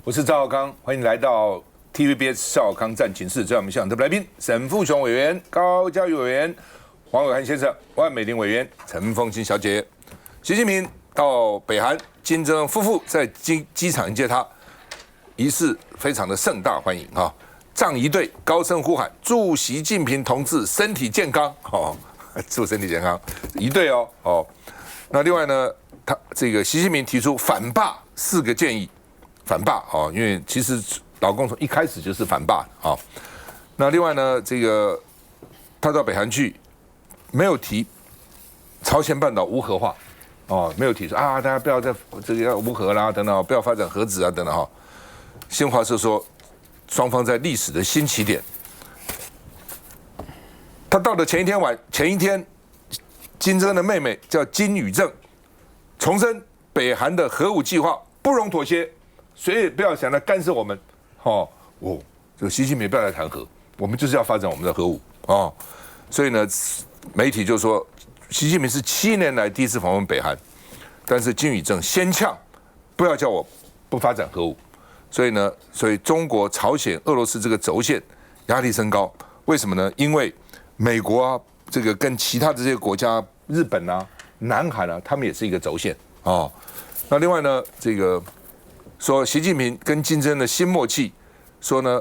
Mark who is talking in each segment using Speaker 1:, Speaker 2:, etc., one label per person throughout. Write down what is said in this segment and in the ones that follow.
Speaker 1: 我是赵少康，欢迎来到 TVBS 赵少康战情室。在我们现场特别来宾，沈富雄委员、高嘉瑜委员、黄伟汉先生、万美玲委员、陈凤清小姐。习近平到北韩，金正恩夫妇在机场迎接他，仪式非常的盛大欢迎啊！葬仪队高声呼喊：“祝习近平同志身体健康！”哦，祝身体健康，仪队哦。那另外呢，他这个习近平提出反霸4个建议。反霸哦，因为其实老共从一开始就是反霸啊。那另外呢，这个他到北韩去，没有提朝鲜半岛无核化哦，没有提说啊，大家不要再这个要无核啦等等，不要发展核子啊等等哈。新华社说，双方在历史的新起点。他到的前一天，金正恩的妹妹叫金宇正，重申北韩的核武计划不容妥协。谁也不要想来干涉我们，这个习近平不要来谈核，我们就是要发展我们的核武哦。所以呢，媒体就说，习近平是7年来第一次访问北韩，但是金宇正先呛，不要叫我不发展核武。所以中国、朝鲜、俄罗斯这个轴线压力升高。为什么呢？因为美国啊，这个跟其他的这些国家，日本啊、南韩啊，他们也是一个轴线哦。那另外呢，这个。说习近平跟金正恩的新默契，说呢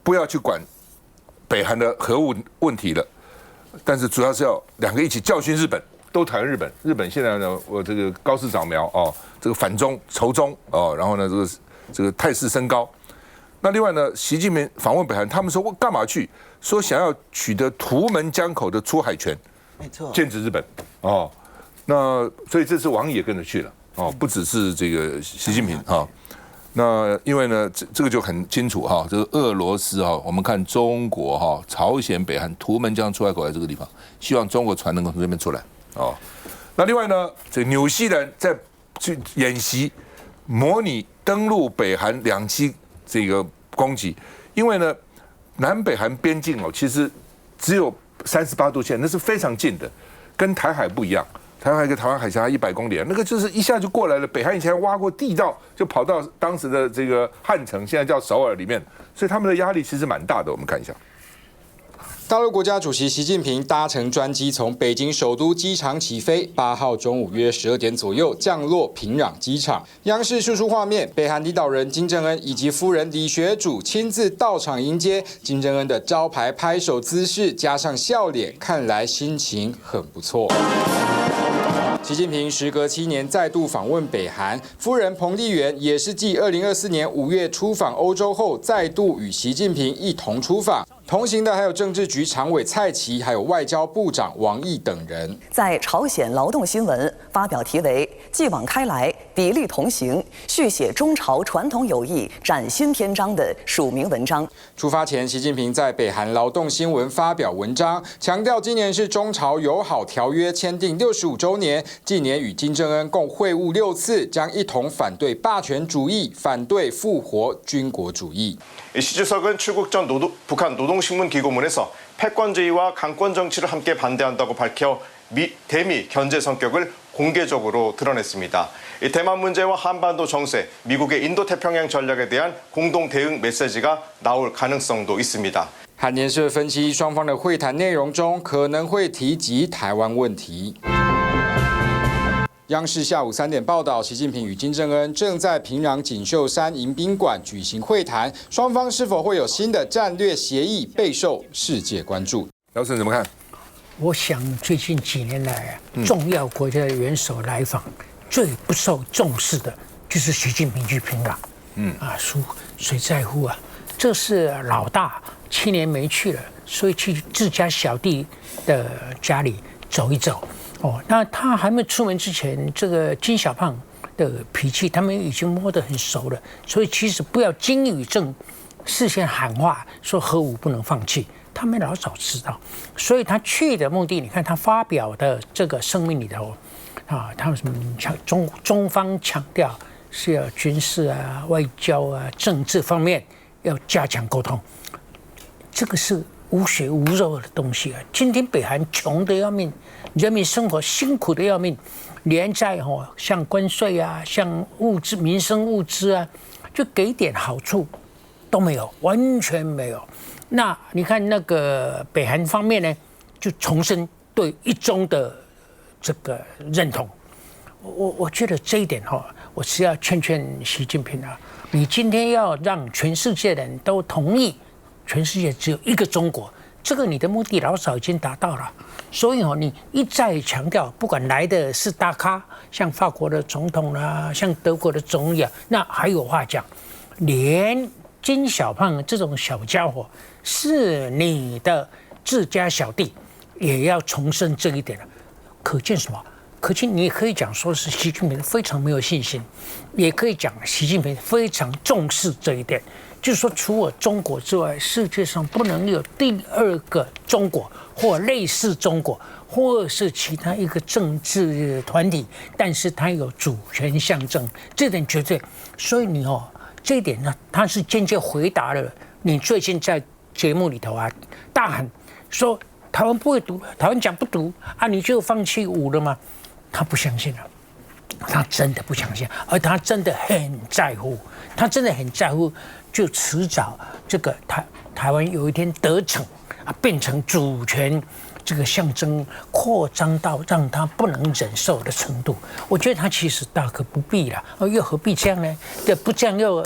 Speaker 1: 不要去管北韩的核武问题了，但是主要是要2个一起教训日本，都谈日本。日本现在呢，我这个高市早苗哦，这个反中仇中哦，然后呢这个态势升高。那另外呢，习近平访问北韩，他们说我干嘛去？说想要取得图们江口的出海权，
Speaker 2: 没错，
Speaker 1: 剑指日本哦。那所以这次王毅也跟着去了哦，不只是这个习近平啊。那因为呢，这个就很清楚哈，这个俄罗斯哈，我们看中国哈、朝鲜、北韩、图们江出海口在这个地方，希望中国船能够从这边出来哦。那另外呢，这纽西兰在去演习，模拟登陆北韩2栖这个攻击，因为呢，南北韩边境哦，其实只有38度线，那是非常近的，跟台海不一样。台湾一个台湾海峡100公里，那个就是一下就过来了。北韩以前挖过地道，就跑到当时的这个汉城，现在叫首尔里面，所以他们的压力其实蛮大的。我们看一下。
Speaker 3: 大陆国家主席习近平搭乘专机从北京首都机场起飞，8号中午约12点左右降落平壤机场。央视秀出画面，北韩领导人金正恩以及夫人李学主亲自到场迎接。金正恩的招牌拍手姿势加上笑脸，看来心情很不错。习近平时隔7年再度访问北韩，夫人彭丽媛也是继2024年5月出访欧洲后，再度与习近平一同出访。同行的还有政治局常委蔡奇，还有外交部长王毅等人。
Speaker 4: 在朝鲜劳动新闻发表题为“继往开来，砥砺同行，续写中朝传统友谊崭新篇章”的署名文章。
Speaker 3: 出发前，习近平在北韩劳动新闻发表文章，强调今年是中朝友好条约签订65周年，近年与金正恩共会晤6次，将一同反对霸权主义，反对复活军国主义。
Speaker 5: 시 주석은 출국 전 북한 노동신문기고문에서 패권주의와 강권정치를 함께 반대한다고 밝혀 대미 견제 성격을 공개적으로 드러냈습니다. 이 대만 문제와 한반도 정세, 미국의 인도태평양 전략에 대한 공동 대응 메시지가 나올 가능성도 있습니다.
Speaker 3: 韩联社分析，双方的会谈内容中可能会提及台湾问题。 央视下午3点报道，习近平与金正恩正在平壤锦绣山迎宾馆举行会谈，双方是否会有新的战略协议备受世界关注。
Speaker 1: 姚晨怎么看？
Speaker 6: 我想最近几年来重要国家的元首来访，最不受重视的就是习近平去平壤。谁在乎啊？这是老大7年没去了，所以去自家小弟的家里走一走。 那他还没出门之前，这个金小胖的脾气，他们已经摸得很熟了。所以其实不要金宇正事先喊话说核武不能放弃，他们老早知道。所以他去的目的，你看他发表的这个声明里头，他们什么中方强调是要军事啊、外交啊、政治方面要加强沟通，这个是无血无肉的东西啊。今天北韩穷得要命。 人民生活辛苦的要命，连在像关税啊、像物资、民生物资啊，就给点好处都没有，完全没有。那你看那个北韩方面呢，就重申对一中的这个认同。我觉得这一点我是要劝习近平啊，你今天要让全世界人都同意，全世界只有一个中国，这个你的目的老早已经达到了。所以你一再强调，不管来的是大咖，像法国的总统啦，像德国的总理啊，那还有话讲，连金小胖这种小家伙是你的自家小弟，也要重申这一点了。可见什么？可见你也可以讲说是习近平非常没有信心，也可以讲习近平非常重视这一点。就是说，除了中国之外，世界上不能有第二个中国，或类似中国，或是其他一个政治团体，但是它有主权象征，这点绝对。所以你这一点呢，他是间接回答了你最近在节目里头啊大喊说台湾不会独，台湾讲不独啊，你就放弃武了吗？他不相信了。他真的不相信，而他真的很在乎，他真的很在乎，就迟早这个台湾有一天得逞啊，变成主权这个象征，扩张到让他不能忍受的程度。我觉得他其实大可不必了，又何必这样呢？不这样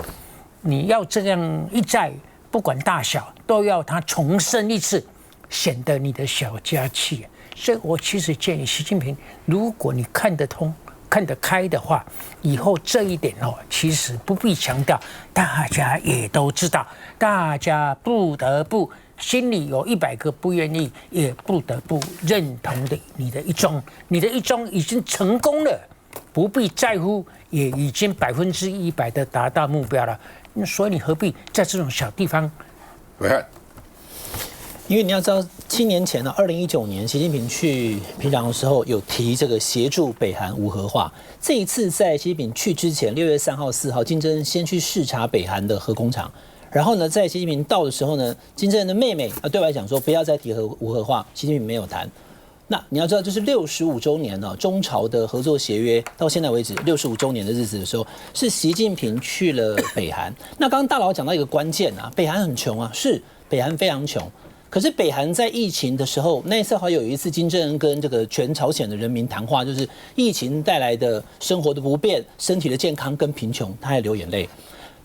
Speaker 6: 你要这样一再不管大小都要他重申一次，显得你的小家气。所以我其实建议习近平，如果你看得通、看得开的话，以后这一点其实不必强调，大家也都知道，大家不得不心里有100个不愿意，也不得不认同的你的一中，你的一中已经成功了，不必在乎，也已经100%的达到目标了。所以你何必在这种小地方？
Speaker 2: 因为你要知道，7年前呢，2019年，习近平去平壤的时候，有提这个协助北韩无核化。这一次在习近平去之前，6月3号、4号，金正恩先去视察北韩的核工厂。然后呢，在习近平到的时候呢，金正恩的妹妹对外讲说不要再提无核化，习近平没有谈。那你要知道，就是65周年呢，中朝的合作协约到现在为止65周年的日子的时候，是习近平去了北韩。那刚刚大佬讲到一个关键啊，北韩很穷啊，是北韩非常穷。可是北韩在疫情的时候，那次还有一次金正恩跟这个全朝鲜的人民谈话，就是疫情带来的生活的不便、身体的健康跟贫穷，他还流眼泪。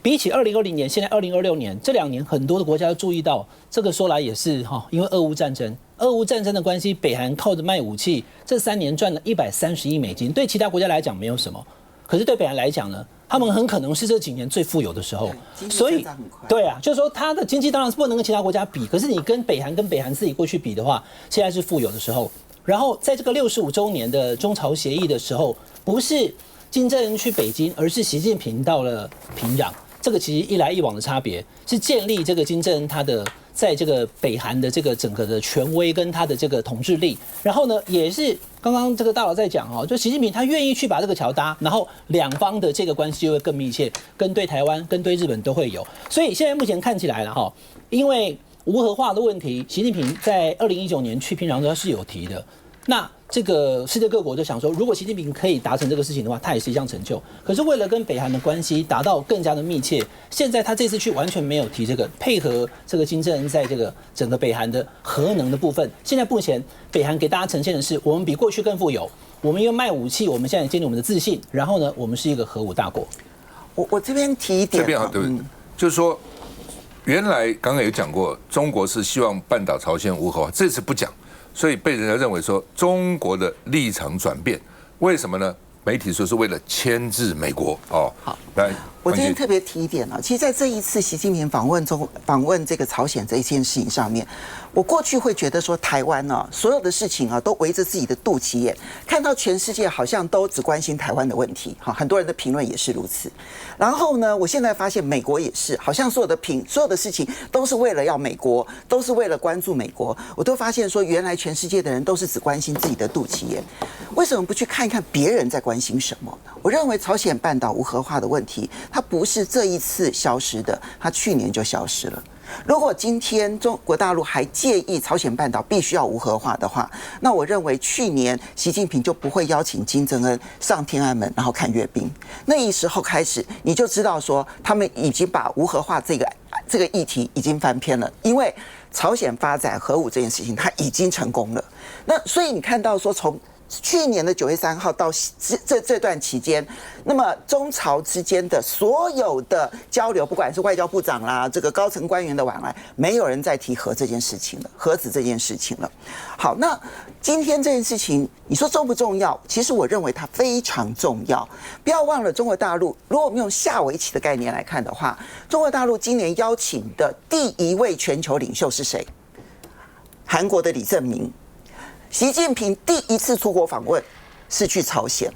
Speaker 2: 比起2020年，现在2026年这2年，很多的国家都注意到，这个说来也是因为俄乌战争的关系，北韩靠着卖武器，这3年赚了130亿美金，对其他国家来讲没有什么，可是对北韩来讲呢？他们很可能是这几年最富有的时候，所以对啊，就是说他的经济当然是不能跟其他国家比，可是你跟北韩自己过去比的话，现在是富有的时候。然后在这个65周年的中朝协议的时候，不是金正恩去北京，而是习近平到了平壤。这个其实一来一往的差别，是建立这个金正恩他的在这个北韩的这个整个的权威跟他的这个统治力。然后呢，也是刚刚这个大佬在讲就习近平他愿意去把这个桥搭，然后两方的这个关系就会更密切，跟对台湾、跟对日本都会有。所以现在目前看起来了因为无核化的问题，习近平在2019年去平壤的时候是有提的。那这个世界各国就想说，如果习近平可以达成这个事情的话，它也是一项成就。可是为了跟北韩的关系达到更加的密切，现在他这次去完全没有提这个，配合这个金正恩在这个整个北韩的核能的部分。现在目前北韩给大家呈现的是，我们比过去更富有，我们因为卖武器，我们现在建立我们的自信，然后呢，我们是一个核武大国。
Speaker 7: 我这边提一点，
Speaker 1: 这边对不对？就是说，原来刚刚有讲过，中国是希望半岛朝鲜无核化，这次不讲。所以被人家认为说中国的立场转变，为什么呢？媒体说是为了牵制美国好，来，
Speaker 7: 我今天特别提一点其实，在这一次习近平访问这个朝鲜这一件事情上面，我过去会觉得说台湾所有的事情都围着自己的肚脐眼，看到全世界好像都只关心台湾的问题很多人的评论也是如此。然后呢，我现在发现美国也是，好像所有的事情都是为了要美国，都是为了关注美国。我都发现说，原来全世界的人都是只关心自己的肚脐眼，为什么不去看一看别人在关心什么？我认为朝鲜半岛无核化的问题，它不是这一次消失的，它去年就消失了。如果今天中国大陆还介意朝鲜半岛必须要无核化的话，那我认为去年习近平就不会邀请金正恩上天安门，然后看阅兵。那时候开始，你就知道说他们已经把无核化这个议题已经翻篇了，因为朝鲜发展核武这件事情，它已经成功了。那所以你看到说从去年的9月3号到这段期间，那么中朝之间的所有的交流，不管是外交部长啦，这个高层官员的往来，没有人再提核这件事情了，核子这件事情了。好，那今天这件事情，你说重不重要？其实我认为它非常重要。不要忘了，中国大陆如果我们用下围棋的概念来看的话，中国大陆今年邀请的第1位全球领袖是谁？韩国的李正明。习近平第1次出国访问是去朝鲜，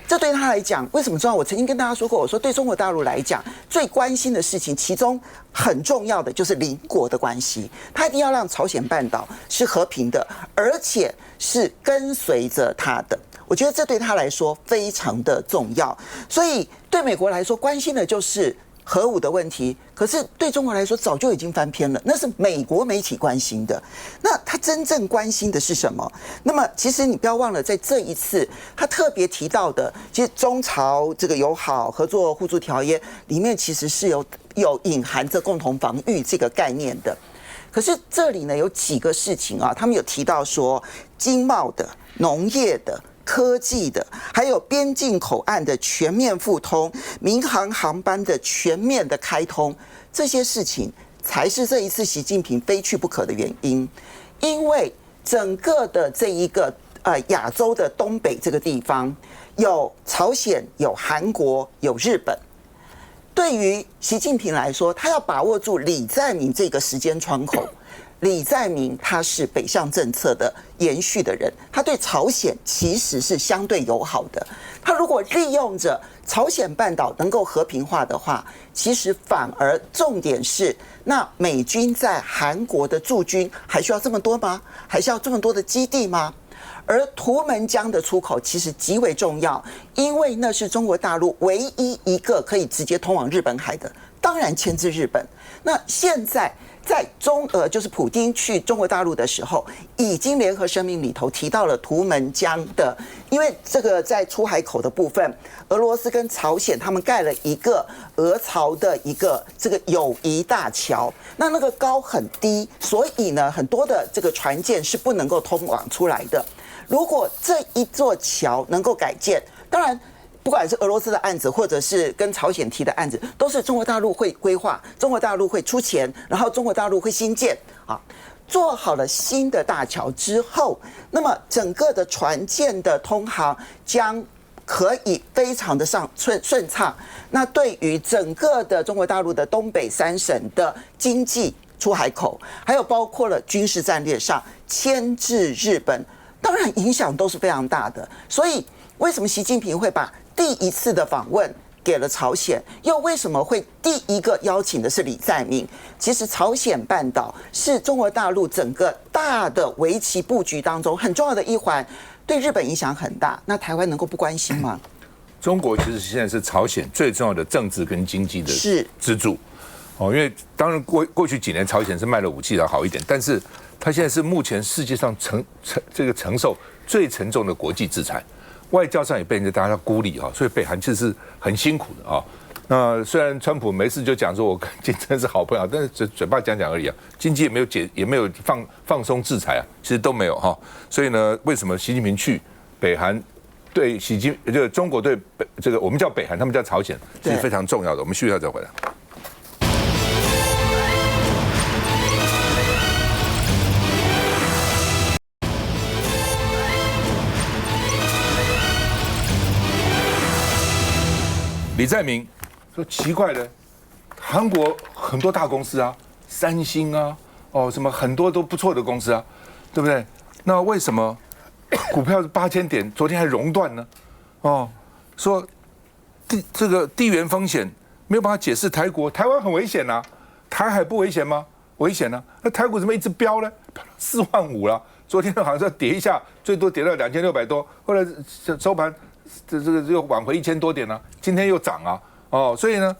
Speaker 7: 这对他来讲为什么重要？我曾经跟大家说过，我说对中国大陆来讲，最关心的事情，其中很重要的就是邻国的关系，他一定要让朝鲜半岛是和平的，而且是跟随着他的。我觉得这对他来说非常的重要，所以对美国来说，关心的就是核武的问题，可是对中国来说早就已经翻篇了，那是美国媒体关心的。那他真正关心的是什么？那么其实你不要忘了，在这一次他特别提到的，其实中朝这个友好合作互助条约里面其实是有隐含着共同防御这个概念的。可是这里呢有几个事情啊，他们有提到说经贸的、农业的、科技的，还有边境口岸的全面复通，民航航班的全面的开通，这些事情才是这一次习近平非去不可的原因。因为整个的这一个亚洲的东北这个地方，有朝鲜、有韩国、有日本。对于习近平来说，他要把握住李在明这个时间窗口。李在明他是北向政策的延续的人，他对朝鲜其实是相对友好的。他如果利用着朝鲜半岛能够和平化的话，其实反而重点是，那美军在韩国的驻军还需要这么多吗？还需要这么多的基地吗？而图们江的出口其实极为重要，因为那是中国大陆唯一一个可以直接通往日本海的，当然牵制日本。那现在在就是普丁去中国大陆的时候，已经联合声明里头提到了图们江的，因为这个在出海口的部分，俄罗斯跟朝鲜他们盖了一个俄朝的一个这个友谊大桥，那个高很低，所以呢很多的这个船舰是不能够通往出来的。如果这一座桥能够改建，当然不管是俄罗斯的案子，或者是跟朝鲜提的案子，都是中国大陆会规划，中国大陆会出钱，然后中国大陆会新建啊。做好了新的大桥之后，那么整个的船舰的通航将可以非常的顺畅。那对于整个的中国大陆的东北3省的经济出海口，还有包括了军事战略上牵制日本，当然影响都是非常大的。所以为什么习近平会把第1次的访问给了朝鲜，又为什么会第1个邀请的是李在明？其实朝鲜半岛是中国大陆整个大的围棋布局当中很重要的一环，对日本影响很大。那台湾能够不关心吗？
Speaker 1: 中国其实现在是朝鲜最重要的政治跟经济的支柱。因为当然过去几年朝鲜是卖了武器要好一点，但是它现在是目前世界上承受最沉重的国际制裁。外交上也被人家大家孤立啊，所以北韩其实是很辛苦的啊。那虽然川普没事就讲说我跟金正恩是好朋友，但是嘴巴讲讲而已啊，经济也没有放松制裁啊，其实都没有哈。所以呢，为什么习近平去北韩对就是中国对这个我们叫北韩，他们叫朝鲜，是非常重要的。我们需要再回来。李在明说奇怪的，韩国很多大公司啊，三星啊，什么很多都不错的公司啊，对不对？那为什么股票是8000点，昨天还熔断呢？说这个地缘风险没有办法解释台湾很危险啊，台海不危险吗？危险啊！那台股怎么一直飙呢？45000了，昨天好像说跌一下，最多跌到2600多，后来收盘。这个又挽回1000多点了，今天又涨啊，所以呢，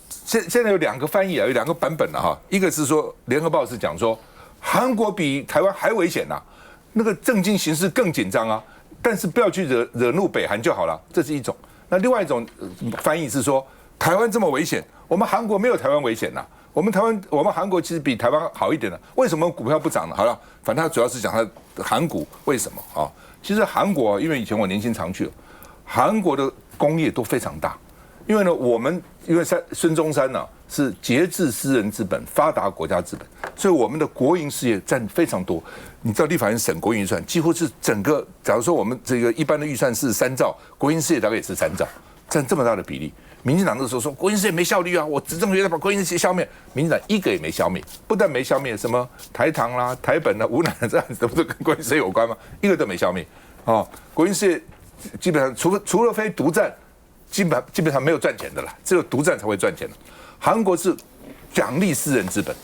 Speaker 1: 现在有2个翻译啊，有2个版本了哈。一个是说联合报是讲说韩国比台湾还危险呐，那个政经形势更紧张啊，但是不要去惹怒北韩就好了，这是一种。那另外一种翻译是说台湾这么危险，我们韩国没有台湾危险呐。我们韩国其实比台湾好一点的，为什么股票不涨呢？好了，反正他主要是讲他韩股为什么啊？其实韩国因为以前我年轻常去，韩国的工业都非常大。因为呢，因为孙中山呢是节制私人资本，发达国家资本，所以我们的国营事业占非常多。你知道立法院审国营预算，几乎是整个，假如说我们这个一般的预算是3兆，国营事业大概也是3兆，占这么大的比例。民进党那时候说国营事业没效率啊，我执政觉得把国营事业消灭，民进党一个也没消灭，不但没消灭，什么台糖啦、台本啦、吴乃这样子，都不是跟国营事业有关吗？一个都没消灭啊！国营事业基本上除了非独占。基本上没有赚钱的啦，只有独占才会赚钱的。韩国是奖励私人资本。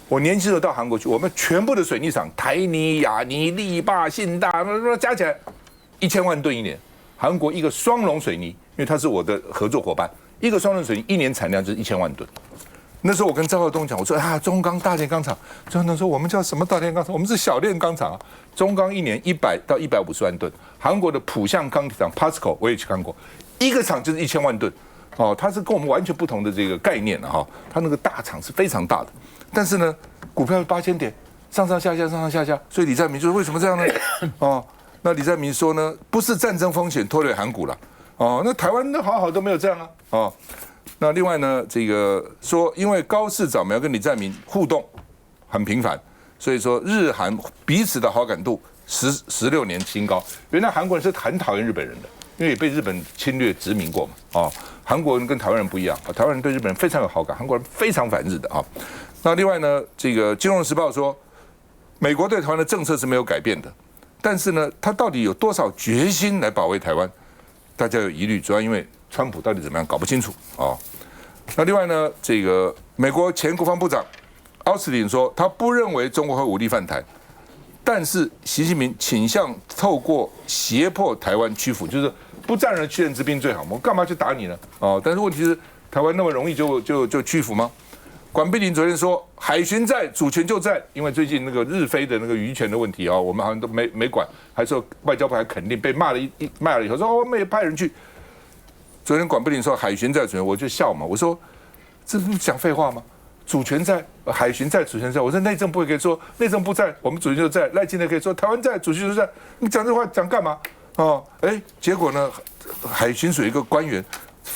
Speaker 1: 我年轻的时候到韩国去，我们全部的水泥厂，台泥、亚泥、力霸、信大，加起来1000万吨一年。韩国一个双龙水泥，因为他是我的合作伙伴，一个双龙水泥一年产量就是1000万吨。那时候我跟赵浩东讲，我说啊，中钢大炼钢厂，赵浩东说我们叫什么大炼钢厂？我们是小炼钢厂啊。中钢一年100到150万吨，韩国的浦项钢铁厂 POSCO 我也去看过。一个厂就是1000万吨，哦，它是跟我们完全不同的这个概念了哈。它那个大厂是非常大的，但是呢，股票8000点，上上下下，上上下下。所以李在明就说为什么这样呢？哦，那李在明说呢，不是战争风险拖累韩股了，哦，那台湾那好都没有这样啊，哦，那另外呢，这个说因为高市早苗跟李在明互动很频繁，所以说日韩彼此的好感度16年新高。原来韩国人是很讨厌日本人的。因为也被日本侵略殖民过嘛，哦，韩国人跟台湾人不一样，台湾人对日本人非常有好感，韩国人非常反日的啊。那另外呢，这个《金融时报》说，美国对台湾的政策是没有改变的，但是呢，他到底有多少决心来保卫台湾，大家有疑虑，主要因为川普到底怎么样搞不清楚啊。那另外呢，这个美国前国防部长奥斯汀说，他不认为中国会武力犯台。但是习近平倾向透过胁迫台湾屈服，就是不战而屈人之兵最好嘛，我干嘛去打你呢？哦，但是问题是台湾那么容易就屈服吗？管碧玲昨天说海巡在，主权就在，因为最近那个日菲的那个渔权的问题啊，我们好像都没管，还说外交部还肯定被骂了以后说哦，我们也派人去。昨天管碧玲说海巡在主权，我就笑嘛，我说这不是讲废话吗？主权在，海巡在，主权在。我说内政部也可以说内政部在，我们主权就在。赖清德可以说台湾在，主权就在。你讲这话讲干嘛？哦，结果呢，海巡署一个官员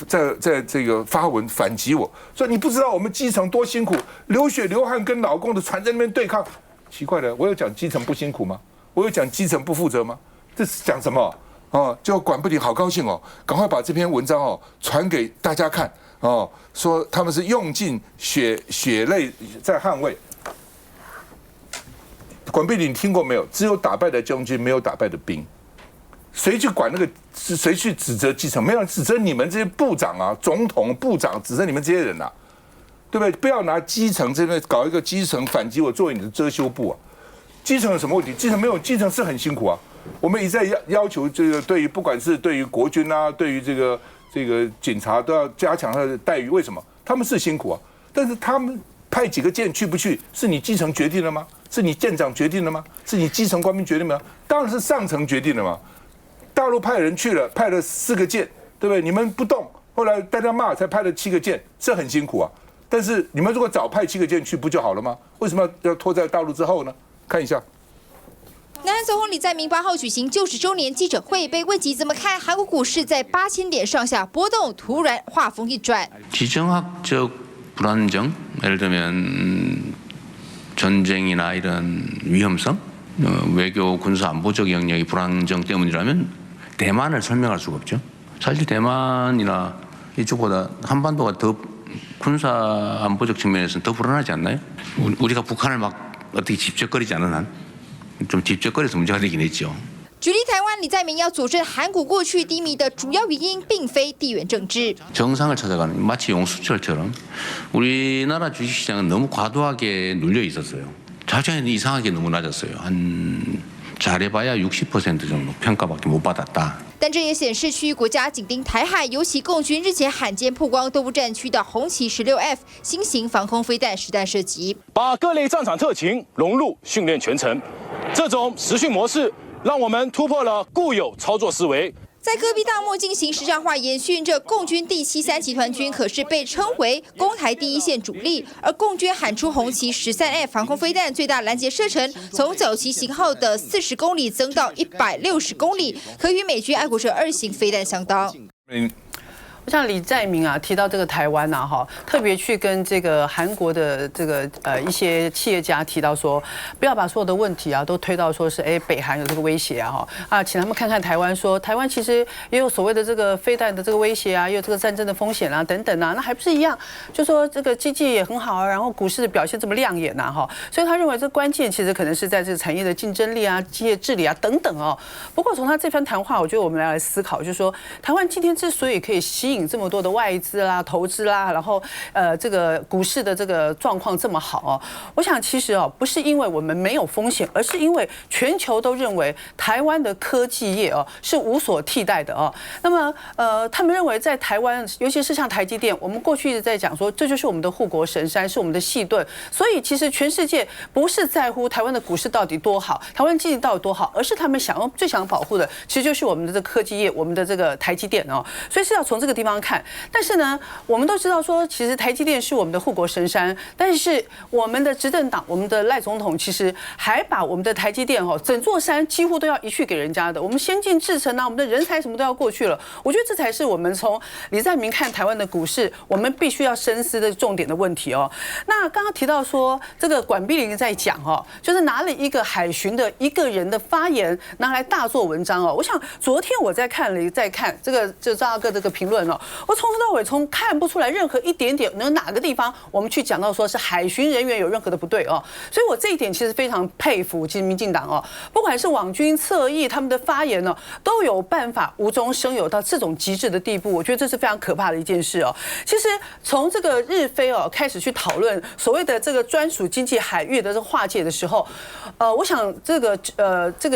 Speaker 1: 在这个发文反击我，说你不知道我们基层多辛苦，流血流汗跟老公的船在那边对抗。奇怪了，我有讲基层不辛苦吗？我有讲基层不负责吗？这是讲什么？哦，就管不定，好高兴哦，赶快把这篇文章哦传给大家看。哦，说他们是用尽血泪在捍卫。管碧玲听过没有？只有打败的将军，没有打败的兵。谁去管那个？谁去指责基层？没有人指责你们这些部长啊、总统、部长，指责你们这些人啊，对不对？不要拿基层这边搞一个基层反击我作为你的遮羞布啊。基层有什么问题？基层没有，基层是很辛苦啊。我们一再要求这个，对于不管是对于国军啊，对于这个警察都要加强他的待遇。为什么？他们是辛苦啊，但是他们派几个舰去不去，是你基层决定的吗？是你舰长决定的吗？是你基层官兵决定的吗？当然是上层决定的嘛。大陆派人去了，派了4个舰，对不对？你们不动，后来大家骂才派了7个舰，是很辛苦啊。但是你们如果早派7个舰去不就好了吗？为什么要拖在大陆之后呢？看一下。
Speaker 8: 南韩总统李在明8号举行90周年记者会，被问及怎么看韩国股市在8000点上下波动，突然话锋一转。
Speaker 9: 지정학적 불안정, 예를 들면 전쟁이나 이런 위험성, 외교 군사 안보적 영역의 불안정 때문이라면 대만을 설명할 수가 없죠. 사실 대만이나 이쪽보다 한반도가 더 군사 안보적 측면에서는 더 불안하지 않나요? 우리가 북한을 막 어떻게 집적거리지 않은 한 좀 집적거려서 문제가 되긴 했죠.
Speaker 8: 举例台湾，李在明要佐证韩股过去低迷的主要原因，并非地缘政治。
Speaker 9: 정상을 찾아가는 마치 용수철처럼 우리나라 주식시장은 너무 과도하게 눌려 있었어요. 자주는 이상하게 너무 낮았어요. 한 잘해봐야 60% 정도 평가밖에 못 받았다.
Speaker 8: 但这也显示区域国家紧盯台海，尤其共军日前罕见曝光东部战区的红旗16F 新型防空飞弹实弹射击，
Speaker 10: 把各类战场特勤融入训练全程，这种实训模式让我们突破了固有操作思维。
Speaker 8: 在戈壁大漠进行实战化演训，这共军第73集团军可是被称为攻台第一线主力，而共军喊出红旗13F 防空飞弹最大拦截射程从早期型号的40公里增到160公里，可与美军爱国者2型飞弹相当。
Speaker 11: 我想李在明啊提到这个台湾啊哈，特别去跟这个韩国的这个一些企业家提到说，不要把所有的问题啊都推到说是北韩有这个威胁啊哈请他们看看台湾，说台湾其实也有所谓的这个飞弹的这个威胁啊，也有这个战争的风险啊等等啊，那还不是一样？就说这个经济也很好啊，然后股市的表现这么亮眼呐哈，所以他认为这关键其实可能是在这个产业的竞争力啊、企业治理啊等等哦。不过从他这番谈话，我觉得我们来思考，就是说台湾今天之所以可以吸引这么多的外资啦、投资啦，然后这个股市的这个状况这么好哦，我想其实哦不是因为我们没有风险，而是因为全球都认为台湾的科技业哦是无所替代的哦。那么他们认为在台湾，尤其是像台积电，我们过去一直在讲说这就是我们的护国神山，是我们的细盾，所以其实全世界不是在乎台湾的股市到底多好，台湾经济到底多好，而是他们最想保护的其实就是我们的这个科技业，我们的这个台积电哦，所以是要从这个地方看。但是呢，我们都知道说，其实台积电是我们的护国神山，但是我们的执政党，我们的赖总统，其实还把我们的台积电整座山几乎都要移去给人家的。我们先进制程啊，我们的人才什么都要过去了。我觉得这才是我们从李在明看台湾的股市，我们必须要深思的重点的问题哦。那刚刚提到说，这个管碧玲在讲就是拿了一个海巡的一个人的发言拿来大做文章哦。我想昨天我在看这个赵大哥这个评论哦，我从头到尾看不出来任何一点点有哪个地方我们去讲到说是海巡人员有任何的不对哦，所以我这一点其实非常佩服，其实民进党哦，不管是网军侧翼他们的发言呢，都有办法无中生有到这种极致的地步，我觉得这是非常可怕的一件事哦。其实从这个日菲开始去讨论所谓的这个专属经济海域的这个划界的时候，我想这个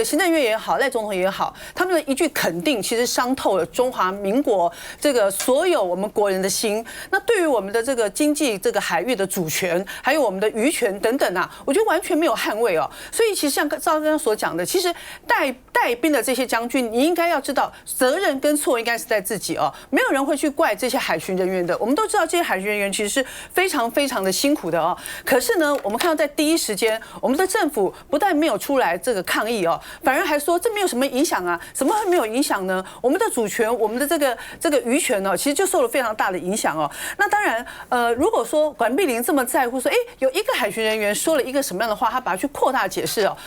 Speaker 11: 行政院也好，赖总统也好，他们的一句肯定，其实伤透了中华民国这个所有我们国人的心。那对于我们的这个经济这个海域的主权，还有我们的渔权等等啊，我觉得完全没有捍卫哦。所以其实像赵刚刚所讲的，其实带兵的这些将军，你应该要知道责任跟错应该是在自己哦，没有人会去怪这些海巡人员的。我们都知道这些海巡人员其实是非常非常的辛苦的哦。可是呢，我们看到在第一时间，我们的政府不但没有出来这个抗议哦，反而还说这没有什么影响啊，怎么会没有影响呢？我们的主权，我们的这个渔权呢，其实就受了非常大的影响哦。那当然，如果说管碧玲这么在乎说，有一个海巡人员说了一个什么样的话，他把它去扩大解释哦，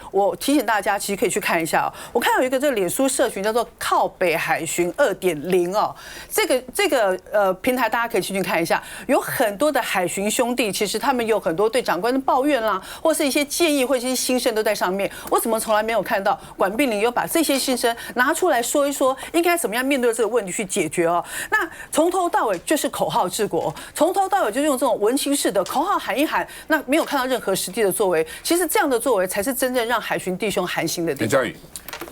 Speaker 11: 我提醒大家，其实可以去看一下哦。我看到有一个这个脸书社群叫做靠北海巡2.0哦，这个平台大家可以去看一下，有很多的海巡兄弟，其实他们有很多对长官的抱怨啦，或是一些建议或者一些心声都在上面。我怎么从来没有看到管碧玲有把这些心声拿出来说一说，应该怎么样面对这个问题去解决哦？那从头到尾就是口号治国，从头到尾就用这种文青式的口号喊一喊，那没有看到任何实际的作为。其实这样的作为才是真正让海巡弟兄寒心的地方。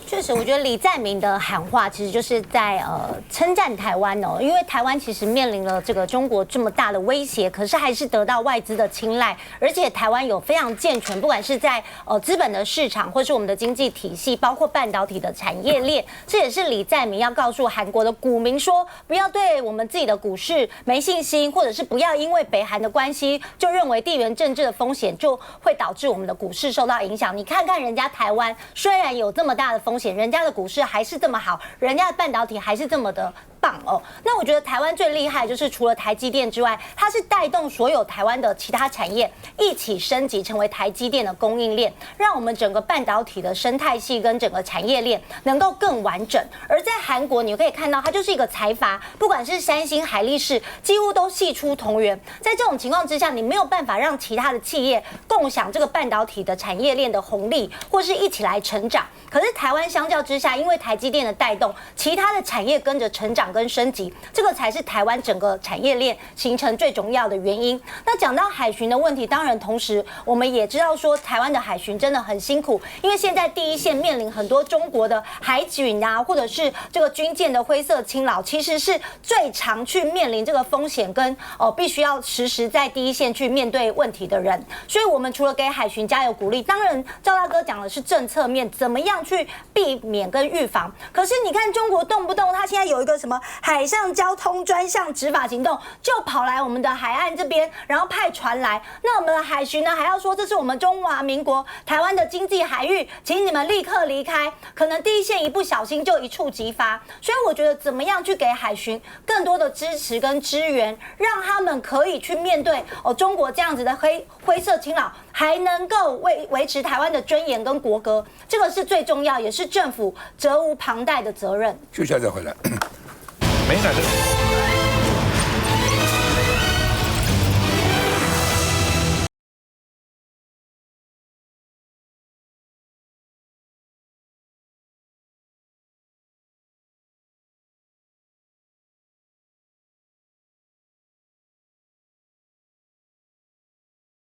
Speaker 12: 确实，我觉得李在明的喊话其实就是在称赞台湾哦，因为台湾其实面临了这个中国这么大的威胁，可是还是得到外资的青睐，而且台湾有非常健全，不管是在资本的市场，或是我们的经济体系，包括半导体的产业链，这也是李在明要告诉韩国的股民说，不要对我们自己的股市没信心，或者是不要因为北韩的关系就认为地缘政治的风险就会导致我们的股市受到影响。你看看人家台湾，虽然有这么大的风险，人家的股市还是这么好，人家的半导体还是这么的棒哦。那我觉得台湾最厉害就是除了台积电之外，它是带动所有台湾的其他产业一起升级，成为台积电的供应链，让我们整个半导体的生态系跟整个产业链能够更完整。而在韩国，你可以看到它就是一个财阀，不管是三星、海力士，几乎都系出同源。在这种情况之下，你没有办法让其他的企业共享这个半导体的产业链的红利，或是一起来成长。可是台台湾相较之下，因为台积电的带动，其他的产业跟着成长跟升级，这个才是台湾整个产业链形成最重要的原因。那讲到海巡的问题，当然同时我们也知道说，台湾的海巡真的很辛苦，因为现在第一线面临很多中国的海警啊，或者是这个军舰的灰色侵扰，其实是最常去面临这个风险跟必须要时在第一线去面对问题的人。所以我们除了给海巡加油鼓励，当然赵大哥讲的是政策面，怎么样去避免跟预防。可是你看中国动不动他现在有一个什么海上交通专项执法行动，就跑来我们的海岸这边，然后派船来。那我们的海巡呢，还要说这是我们中华民国台湾的经济海域，请你们立刻离开。可能第一线一不小心就一触即发。所以我觉得怎么样去给海巡更多的支持跟支援，让他们可以去面对中国这样子的灰色侵扰，还能够维持台湾的尊严跟国歌，这个是最重要，也是政府责无旁贷的责任。
Speaker 1: 休息一下再回来。美乃的。